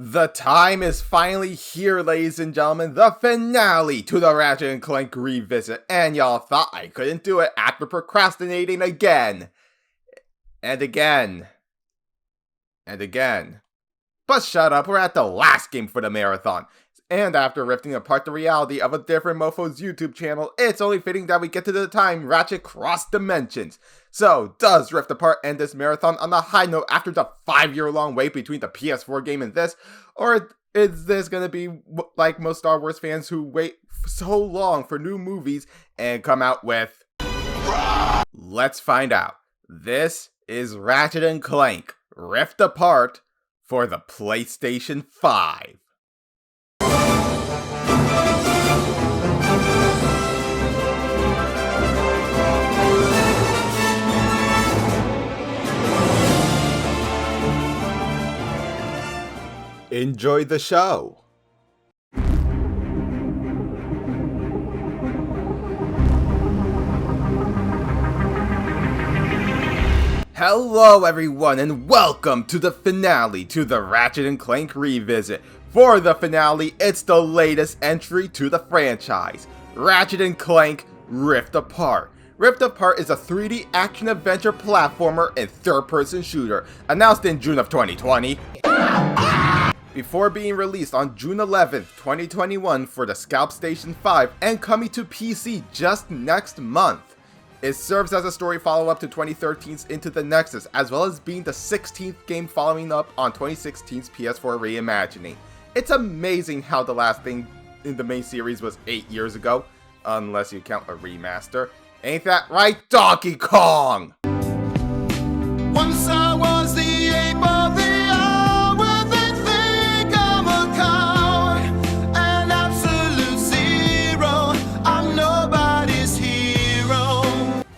The time is finally here, ladies and gentlemen, the finale to the Ratchet & Clank revisit, and y'all thought I couldn't do it after procrastinating again. And again. And again. But shut up, we're at the last game for the marathon. And after rifting apart the reality of a different mofo's YouTube channel, it's only fitting that we get to the time Ratchet crossed dimensions. So, does Rift Apart end this marathon on a high note after the 5-year-long wait between the PS4 game and this? Or is this gonna be like most Star Wars fans who wait so long for new movies and come out with... Let's find out. This is Ratchet & Clank Rift Apart for the PlayStation 5. Enjoy the show! Hello everyone and welcome to the finale to the Ratchet & Clank revisit. For the finale, it's the latest entry to the franchise, Ratchet & Clank Rift Apart. Rift Apart is a 3D action-adventure platformer and third-person shooter, announced in June of 2020. Before being released on June 11th, 2021 for the Scalp Station 5 and coming to PC just next month. It serves as a story follow-up to 2013's Into the Nexus, as well as being the 16th game following up on 2016's PS4 reimagining. It's amazing how the last thing in the main series was 8 years ago, unless you count a remaster. Ain't that right, Donkey Kong? Once I was the ape of the hour, they think I'm a coward, an absolute zero, I'm nobody's hero.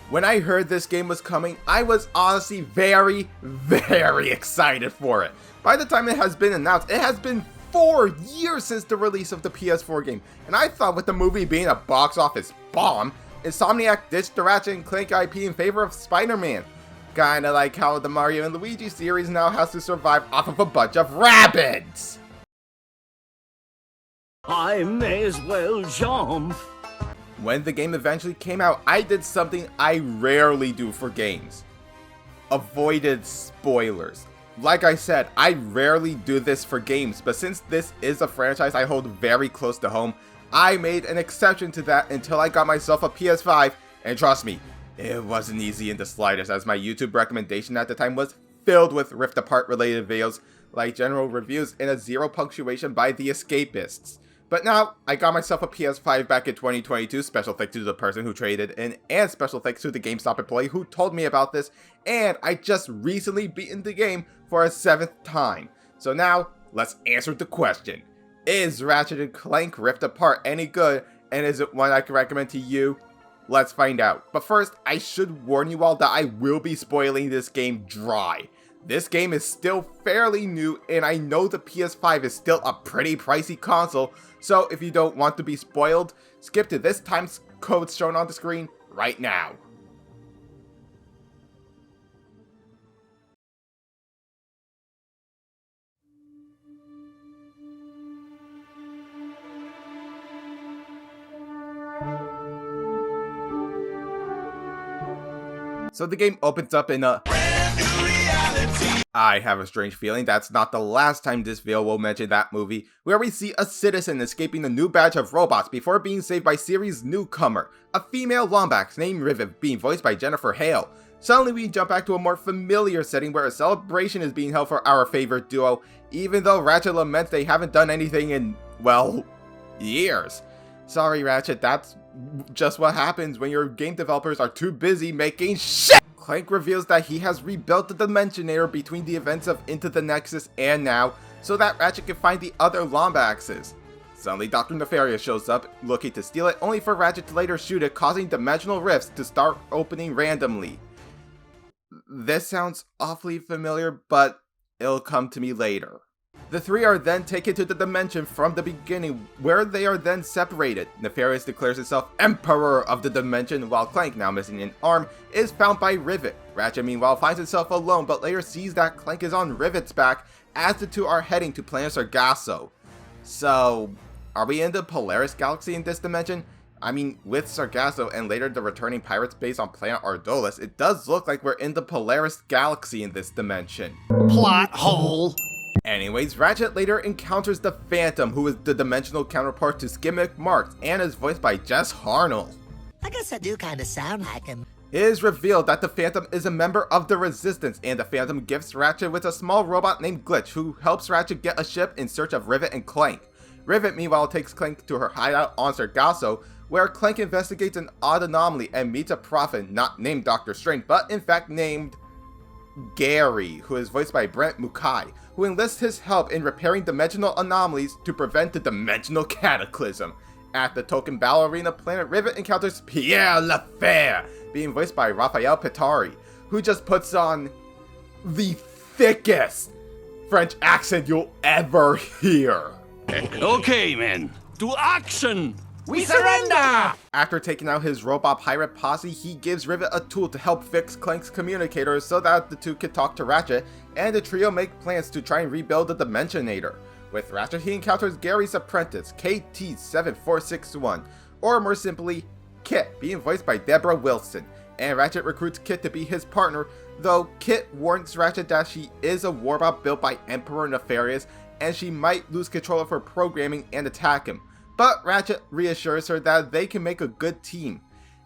When I heard this game was coming, I was honestly very excited for it. By the time it has been announced, it has been 4 years since the release of the PS4 game, and I thought with the movie being a box office bomb, Insomniac ditched the Ratchet & Clank IP in favor of Spider-Man. Kinda like how the Mario and Luigi series now has to survive off of a bunch of rabbits! I may as well jump. When the game eventually came out, I did something I rarely do for games. Avoided spoilers. Like I said, I rarely do this for games, but since this is a franchise I hold very close to home, I made an exception to that until I got myself a PS5, and trust me, it wasn't easy in the slightest, as my YouTube recommendation at the time was filled with Rift Apart related videos, like general reviews and a 0 punctuation by the escapists. But now, I got myself a PS5 back in 2022, special thanks to the person who traded in, and special thanks to the GameStop employee who told me about this, and I just recently beaten the game for a 7th time. So now, let's answer the question. Is Ratchet & Clank Rift Apart any good, and is it one I can recommend to you? Let's find out. But first, I should warn you all that I will be spoiling this game dry. This game is still fairly new, and I know the PS5 is still a pretty pricey console, so if you don't want to be spoiled, skip to this time's code shown on the screen right now. So the game opens up in a... I have a strange feeling that's not the last time this video will mention that movie, where we see a citizen escaping a new batch of robots before being saved by series newcomer, a female Lombax named Rivet being voiced by Jennifer Hale. Suddenly we jump back to a more familiar setting where a celebration is being held for our favorite duo, even though Ratchet laments they haven't done anything in, well, years. Sorry Ratchet, that's just what happens when your game developers are too busy making shit! Clank reveals that he has rebuilt the Dimensionator between the events of Into the Nexus and now, so that Ratchet can find the other Lombaxes. Suddenly Dr. Nefarious shows up, looking to steal it, only for Ratchet to later shoot it, causing dimensional rifts to start opening randomly. This sounds awfully familiar, but it'll come to me later. The three are then taken to the dimension from the beginning, where they are then separated. Nefarious declares himself Emperor of the dimension, while Clank, now missing an arm, is found by Rivet. Ratchet meanwhile finds himself alone, but later sees that Clank is on Rivet's back as the two are heading to planet Sargasso. So, are we in the Polaris Galaxy in this dimension? I mean, with Sargasso and later the returning pirates base on planet Ardolis, it does look like we're in the Polaris Galaxy in this dimension. Plot hole. Anyways, Ratchet later encounters the Phantom, who is the dimensional counterpart to Skimmick Marks and is voiced by Jess Harnell. I guess I do kinda sound like him. It is revealed that the Phantom is a member of the Resistance, and the Phantom gifts Ratchet with a small robot named Glitch, who helps Ratchet get a ship in search of Rivet and Clank. Rivet meanwhile takes Clank to her hideout on Sargasso, where Clank investigates an odd anomaly and meets a prophet not named Dr. Strange, but in fact named Gary, who is voiced by Brent Mukai, who enlists his help in repairing dimensional anomalies to prevent the dimensional cataclysm. At the Token Battle Arena planet, Rivet encounters Pierre Lafer, being voiced by Raphael Petari, who just puts on the thickest French accent you'll ever hear. Okay, men, to action! We surrender! After taking out his robot pirate posse, he gives Rivet a tool to help fix Clank's communicator so that the two can talk to Ratchet, and the trio make plans to try and rebuild the Dimensionator. With Ratchet, he encounters Gary's apprentice, KT-7461, or more simply, Kit, being voiced by Deborah Wilson, and Ratchet recruits Kit to be his partner, though Kit warns Ratchet that she is a warbot built by Emperor Nefarious, and she might lose control of her programming and attack him. But Ratchet reassures her that they can make a good team.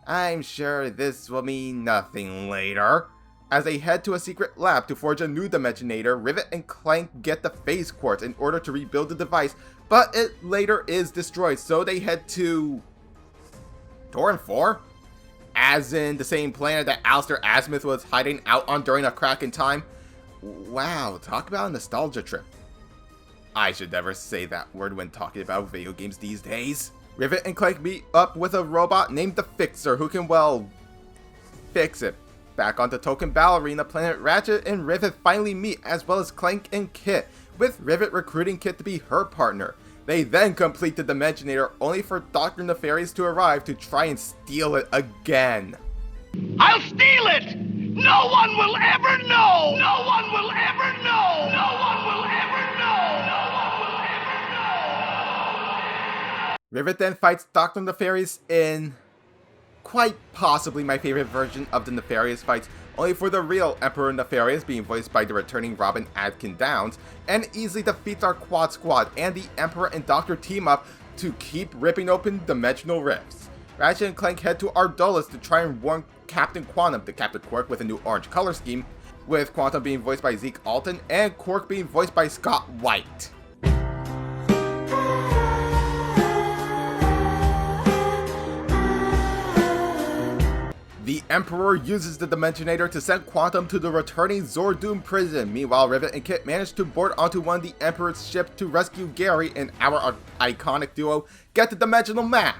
I'm sure this will mean nothing later. As they head to a secret lab to forge a new Dimensionator, Rivet and Clank get the Phase Quartz in order to rebuild the device, but it later is destroyed, so they head to Torin 4? As in the same planet that Alistair Azimuth was hiding out on during a crack in time? Wow, talk about a nostalgia trip. I should never say that word when talking about video games these days. Rivet and Clank meet up with a robot named the Fixer who can, well, fix it. Back on the Token Battle Arena planet, Ratchet and Rivet finally meet, as well as Clank and Kit, with Rivet recruiting Kit to be her partner. They then complete the Dimensionator, only for Dr. Nefarious to arrive to try and steal it again. I'll steal it! No one will ever know! No one will ever know! No one will ever know! No one will ever know! Rivet then fights Dr. Nefarious in quite possibly my favorite version of the Nefarious fights, only for the real Emperor Nefarious, being voiced by the returning Robin Atkin Downs, and easily defeats our Quad Squad, and the Emperor and Doctor team up to keep ripping open dimensional rifts. Ratchet and Clank head to Ardolis to try and warn Captain Quantum, the Captain Quark with a new orange color scheme, with Quantum being voiced by Zeke Alton and Quark being voiced by Scott White. The Emperor uses the Dimensionator to send Quantum to the returning Zordoom prison. Meanwhile, Rivet and Kit manage to board onto one of the Emperor's ships to rescue Gary, and our iconic duo get the dimensional map,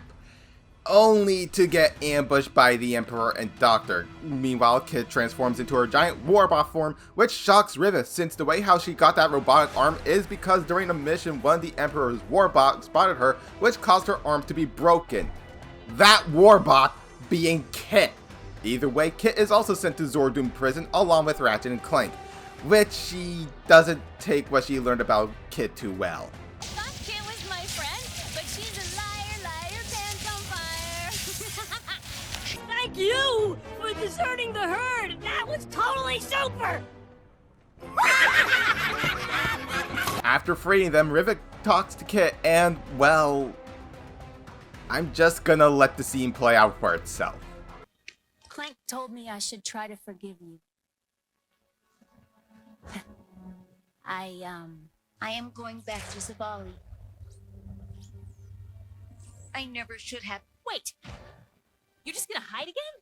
only to get ambushed by the Emperor and Doctor. Meanwhile, Kit transforms into her giant warbot form, which shocks Rivet, since the way how she got that robotic arm is because during a mission one of the Emperor's warbot spotted her, which caused her arm to be broken. That warbot being Kit. Either way, Kit is also sent to Zordoom prison along with Ratchet and Clank, which she doesn't take what she learned about Kit too well. Thought Kit was my friend, but she's a liar, liar, pants on fire. Thank you for deserting the herd. That was totally super. After freeing them, Rivet talks to Kit and, well, I'm just gonna let the scene play out for itself. Clank told me I should try to forgive you. I am going back to Zavali. I never should have. Wait, you're just gonna hide again?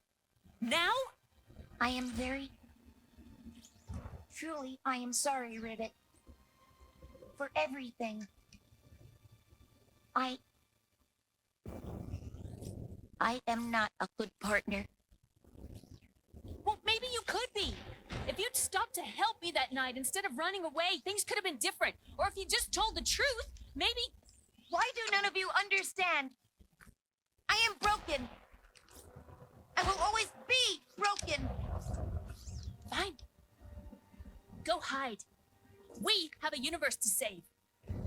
Now? I am very... Truly, I am sorry, Rivet. For everything. I am not a good partner. Well, maybe you could be. If you'd stopped to help me that night instead of running away, things could have been different. Or if you just told the truth, maybe... Why do none of you understand? I am broken. I will always be broken. Fine. Go hide. We have a universe to save.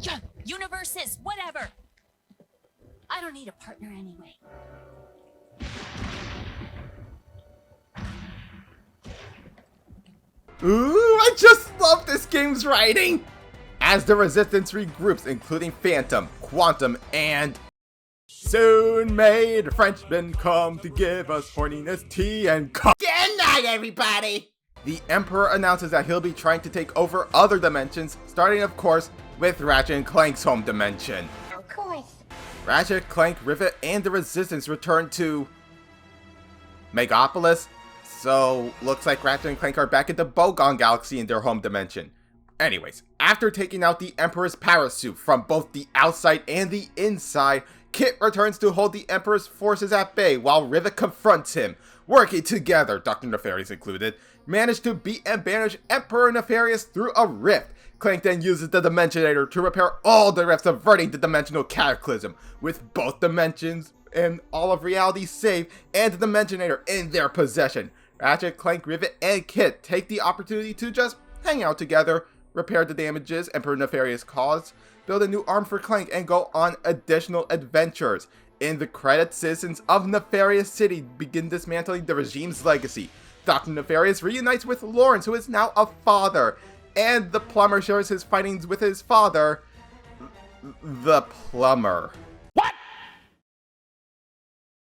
Yeah, universes, whatever. I don't need a partner anyway. Ooh, I just love this game's writing! As the Resistance regroups, including Phantom, Quantum, and... Soon may the Frenchmen come to give us horniness tea and co- Good night, everybody! The Emperor announces that he'll be trying to take over other dimensions, starting of course with Ratchet & Clank's home dimension. Of course. Ratchet, Clank, Rivet, and the Resistance return to... Megapolis? So, looks like Ratchet and Clank are back at the Bogon Galaxy in their home dimension. Anyways, after taking out the Emperor's parasuit from both the outside and the inside, Kit returns to hold the Emperor's forces at bay while Rivet confronts him. Working together, Dr. Nefarious included, manage to beat and banish Emperor Nefarious through a rift. Clank then uses the Dimensionator to repair all the rifts, averting the dimensional cataclysm, with both dimensions and all of reality saved and the Dimensionator in their possession. Ratchet, Clank, Rivet, and Kit take the opportunity to just hang out together, repair the damages Emperor Nefarious caused, build a new arm for Clank, and go on additional adventures. In the credits, citizens of Nefarious City begin dismantling the regime's legacy. Dr. Nefarious reunites with Lawrence, who is now a father, and the plumber shares his findings with his father, the plumber. What?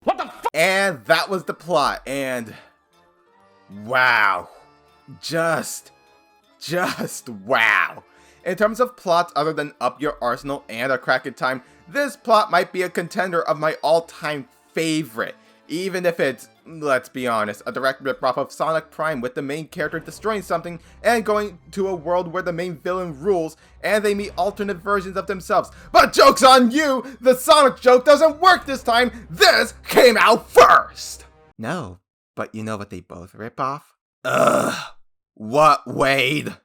What the f- And that was the plot, and wow. Just wow. In terms of plots other than Up Your Arsenal and A Crack in Time, this plot might be a contender of my all-time favorite. Even if it's, let's be honest, a direct rip-off of Sonic Prime with the main character destroying something and going to a world where the main villain rules and they meet alternate versions of themselves. But joke's on you! The Sonic joke doesn't work this time! This came out first! No, but you know what they both rip off? Ugh. What, Wade?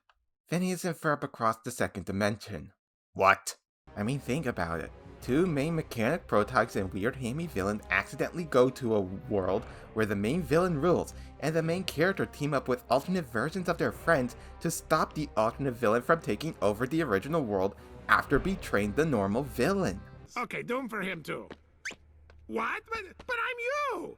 Phineas and Ferb across the second dimension. What? I mean, think about it. Two main mechanic prototypes and weird hammy villain accidentally go to a world where the main villain rules, and the main character team up with alternate versions of their friends to stop the alternate villain from taking over the original world after betraying the normal villain. Okay, Doom for him too. What? But I'm you!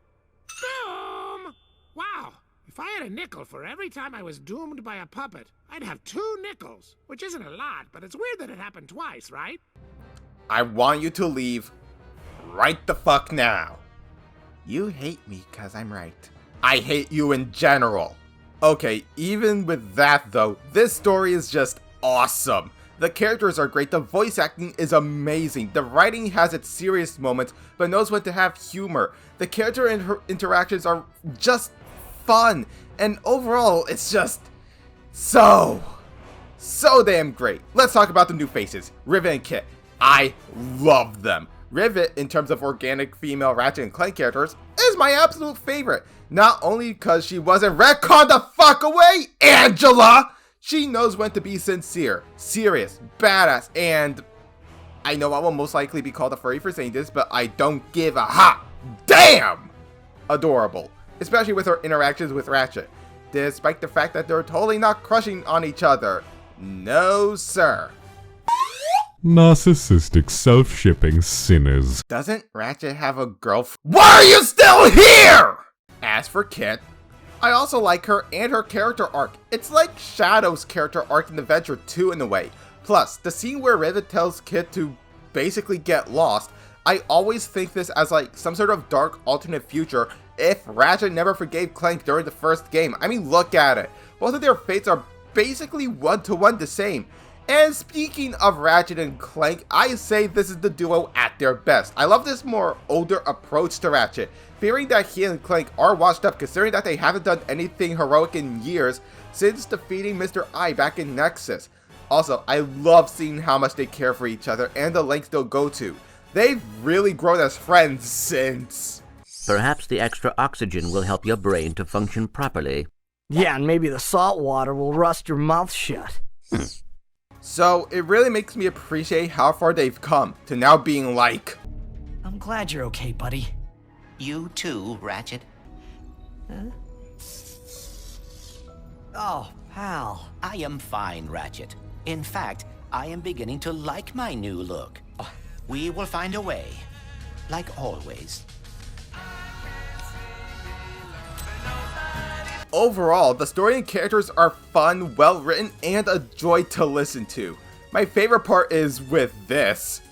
Doom! Wow. If I had a nickel for every time I was doomed by a puppet, I'd have 2 nickels. Which isn't a lot, but it's weird that it happened twice, right? I want you to leave right the fuck now. You hate me cause I'm right. I hate you in general. Okay, even with that though, this story is just awesome. The characters are great, the voice acting is amazing, the writing has its serious moments, but knows when to have humor. The character interactions are just fun, and overall, it's just so damn great. Let's talk about the new faces, Rivet and Kit. I love them. Rivet, in terms of organic female Ratchet and Clank characters, is my absolute favorite. Not only because she wasn't retconned the fuck away, Angela! She knows when to be sincere, serious, badass, and I know I will most likely be called a furry for saying this, but I don't give a hot damn! Adorable, especially with her interactions with Ratchet, despite the fact that they're totally not crushing on each other. No, sir. Narcissistic self-shipping sinners. Doesn't Ratchet have a girlfriend? Why are you still here? As for Kit, I also like her and her character arc. It's like Shadow's character arc in Adventure 2 in a way. Plus, the scene where Rivet tells Kit to basically get lost, I always think this as like some sort of dark alternate future if Ratchet never forgave Clank during the first game. I mean, look at it. Both of their fates are basically one-to-one the same. And speaking of Ratchet and Clank, I say this is the duo at their best. I love this more older approach to Ratchet, fearing that he and Clank are washed up considering that they haven't done anything heroic in years since defeating Mr. I back in Nexus. Also, I love seeing how much they care for each other and the lengths they'll go to. They've really grown as friends since... Perhaps the extra oxygen will help your brain to function properly. Yeah, and maybe the salt water will rust your mouth shut. So it really makes me appreciate how far they've come to now being like... I'm glad you're okay, buddy. You too, Ratchet. Huh? Oh, pal. I am fine, Ratchet. In fact, I am beginning to like my new look. We will find a way. Like always. Overall, the story and characters are fun, well written, and a joy to listen to. My favorite part is with this.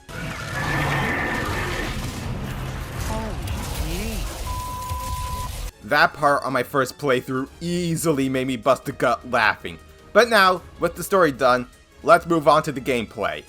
That part on my first playthrough easily made me bust a gut laughing. But now, with the story done, let's move on to the gameplay.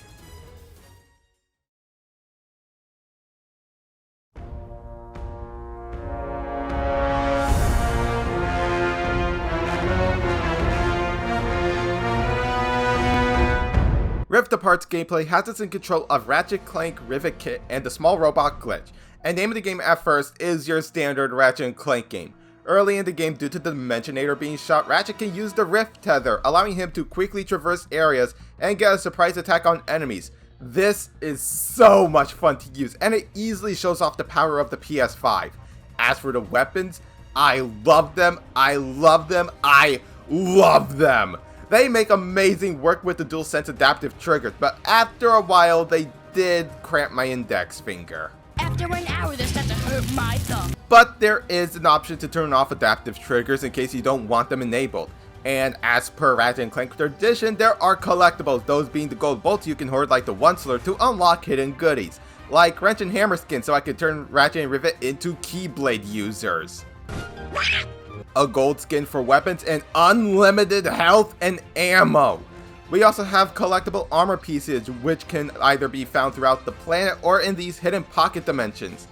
Rift Apart's gameplay has us in control of Ratchet Clank Rivet Kit and the small robot Glitch, and name of the game at first is your standard Ratchet & Clank game. Early in the game, due to the Dimensionator being shot, Ratchet can use the Rift Tether, allowing him to quickly traverse areas and get a surprise attack on enemies. This is so much fun to use, and it easily shows off the power of the PS5. As for the weapons, I love them, I love them, I love them! They make amazing work with the DualSense adaptive triggers, but after a while they did cramp my index finger. After an hour, they start to hurt my thumb. But there is an option to turn off adaptive triggers in case you don't want them enabled. And as per Ratchet & Clank tradition, there are collectibles, those being the gold bolts you can hoard like the Onceler to unlock hidden goodies, like Wrench and Hammer skin so I can turn Ratchet and Rivet into Keyblade users. A gold skin for weapons, and unlimited health and ammo. We also have collectible armor pieces, which can either be found throughout the planet or in these hidden pocket dimensions.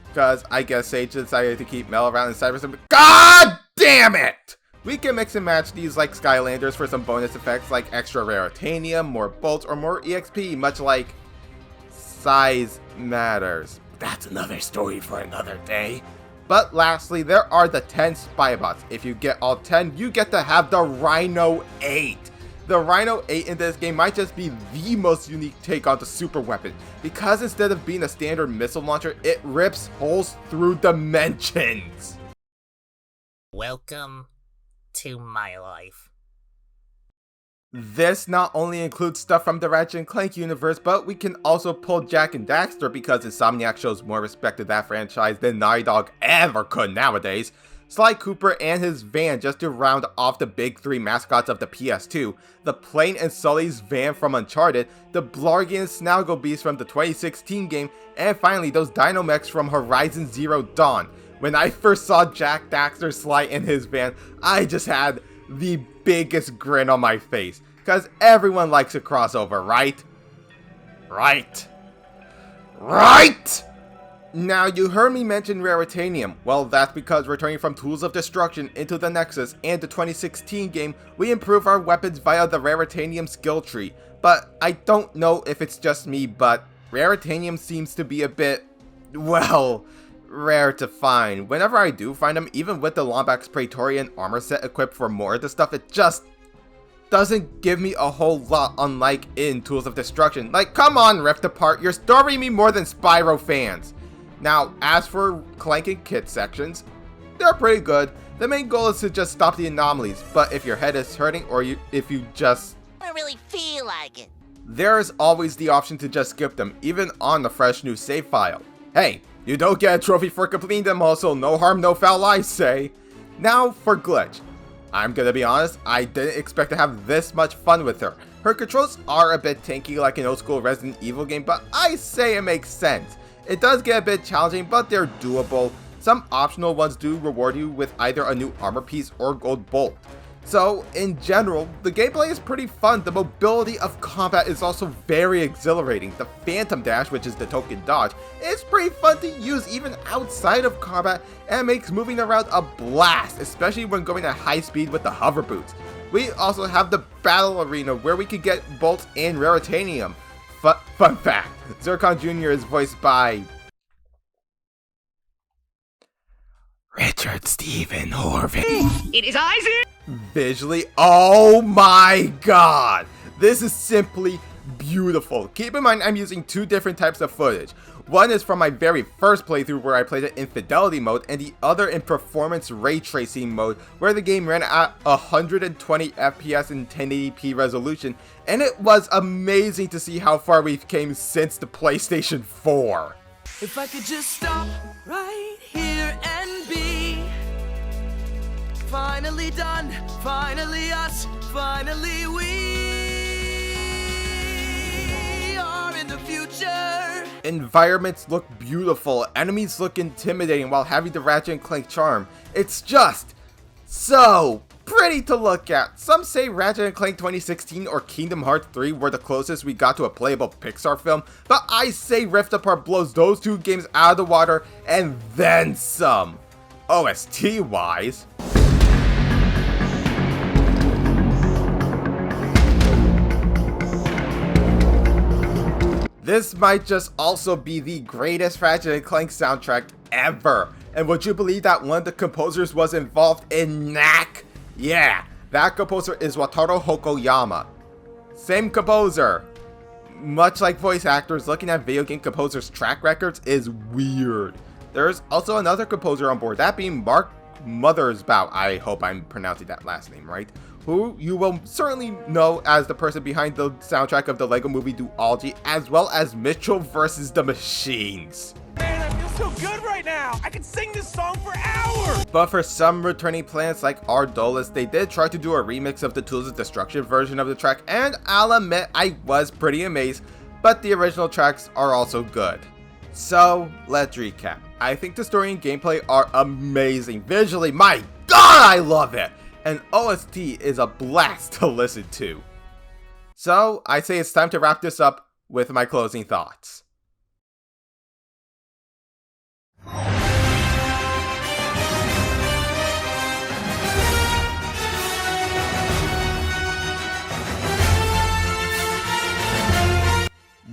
Because I guess Sage decided to keep Mel around inside for some— God damn it! We can mix and match these like Skylanders for some bonus effects like extra raritanium, more bolts, or more EXP, much like size matters. That's another story for another day. But lastly, there are the 10 spy bots. If you get all 10, you get to have the Rhino 8. The Rhino 8 in this game might just be the most unique take on the super weapon, because instead of being a standard missile launcher, it rips holes through dimensions. Welcome to my life. This not only includes stuff from the Ratchet & Clank universe, but we can also pull Jak and Daxter because Insomniac shows more respect to that franchise than Naughty Dog ever could nowadays. Sly Cooper and his van just to round off the big three mascots of the PS2, the Plane and Sully's van from Uncharted, the Blargy and Snaggle Beast from the 2016 game, and finally those Dynamechs from Horizon Zero Dawn. When I first saw Jak, Daxter, Sly in his van, I just had the biggest grin on my face, because everyone likes a crossover, right? Right? Now, you heard me mention Raritanium. Well, that's because returning from Tools of Destruction into the Nexus and the 2016 game, we improve our weapons via the Raritanium skill tree. But I don't know if it's just me, but Raritanium seems to be a bit, well, rare to find. Whenever I do find them, even with the Lombax Praetorian armor set equipped for more of the stuff, it just doesn't give me a whole lot, unlike in Tools of Destruction. Like, come on, Rift Apart, you're storying me more than Spyro fans. Now, as for Clank and Kit sections, they're pretty good. The main goal is to just stop the anomalies, but if your head is hurting or if you just don't really feel like it, there is always the option to just skip them, even on the fresh new save file. Hey, you don't get a trophy for completing them all, so no harm, no foul, I say. Now for Glitch. I'm gonna be honest, I didn't expect to have this much fun with her. Her controls are a bit tanky like an old school Resident Evil game, but I say it makes sense. It does get a bit challenging, but they're doable. Some optional ones do reward you with either a new armor piece or gold bolt. So, in general, the gameplay is pretty fun. The mobility of combat is also very exhilarating. The Phantom Dash, which is the token dodge, is pretty fun to use even outside of combat and makes moving around a blast, especially when going at high speed with the hover boots. We also have the Battle Arena where we can get bolts and Raritanium. Fun fact, Zircon Jr. is voiced by Richard Stephen Horvitz. It is Isaac! Visually, oh my god! This is simply beautiful. Keep in mind I'm using two different types of footage. One is from my very first playthrough where I played it in fidelity mode, and the other in performance ray tracing mode where the game ran at 120 FPS in 1080p resolution, and it was amazing to see how far we've came since the PlayStation 4. If I could just stop right here and be finally done, finally us, finally we are in the future. Environments look beautiful, enemies look intimidating while having the Ratchet Clank charm. It's just so pretty to look at. Some say Ratchet Clank 2016 or Kingdom Hearts 3 were the closest we got to a playable Pixar film, but I say Rift Apart blows those two games out of the water and then some. OST wise, this might just also be the greatest Ratchet & Clank soundtrack ever. And would you believe that one of the composers was involved in Knack? Yeah, that composer is Wataru Hokoyama. Same composer. Much like voice actors, looking at video game composers' track records is weird. There's also another composer on board, that being Mark Mothersbaugh, I hope I'm pronouncing that last name right, who you will certainly know as the person behind the soundtrack of the LEGO Movie Duology, as well as Mitchell vs. the Machines. Man, I feel so good right now. I can sing this song for hours. But for some returning planets like Ardolis, they did try to do a remix of the Tools of Destruction version of the track, and I'll admit I was pretty amazed, but the original tracks are also good. So, let's recap. I think the story and gameplay are amazing. Visually, my god, I love it! And OST is a blast to listen to. So, I say it's time to wrap this up with my closing thoughts.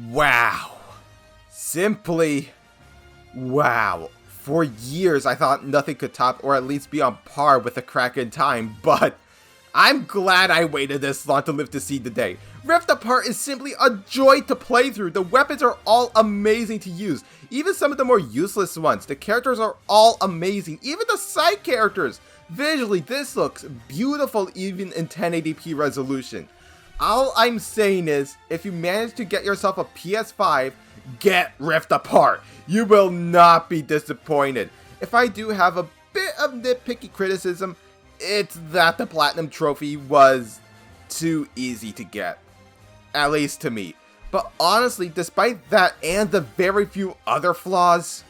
Wow. Simply wow. For years I thought nothing could top or at least be on par with A Crack in Time, but I'm glad I waited this long to live to see the day. Rift Apart is simply a joy to play through. The weapons are all amazing to use, even some of the more useless ones. The characters are all amazing, even the side characters. Visually, this looks beautiful even in 1080p resolution. All I'm saying is, if you manage to get yourself a PS5, get Rift Apart. You will not be disappointed. If I do have a bit of nitpicky criticism, it's that the Platinum Trophy was too easy to get. At least to me. But honestly, despite that and the very few other flaws,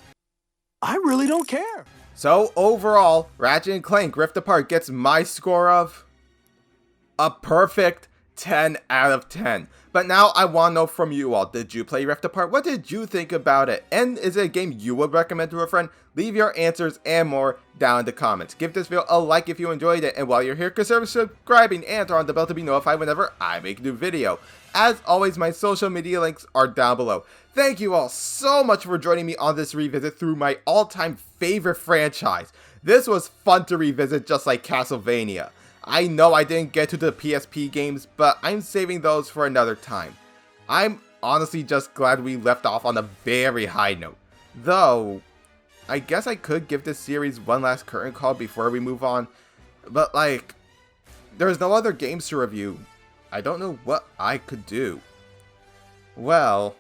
I really don't care. So overall, Ratchet & Clank Rift Apart gets my score of a perfect 10 out of 10. But now I want to know from you all, did you play Rift Apart? What did you think about it? And is it a game you would recommend to a friend? Leave your answers and more down in the comments. Give this video a like if you enjoyed it, and while you're here, consider subscribing and turn on the bell to be notified whenever I make a new video. As always, my social media links are down below. Thank you all so much for joining me on this revisit through my all-time favorite franchise. This was fun to revisit, just like Castlevania. I know I didn't get to the PSP games, but I'm saving those for another time. I'm honestly just glad we left off on a very high note. Though, I guess I could give this series one last curtain call before we move on. But like, there's no other games to review. I don't know what I could do. Well,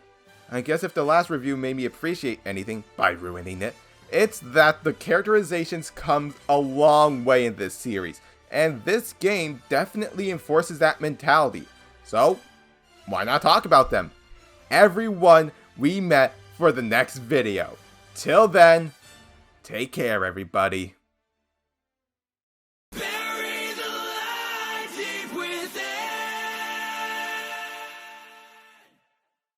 I guess if the last review made me appreciate anything by ruining it, it's that the characterizations come a long way in this series. And this game definitely enforces that mentality. So, why not talk about them? Everyone we met for the next video. Till then, take care everybody. Bury the light deep within.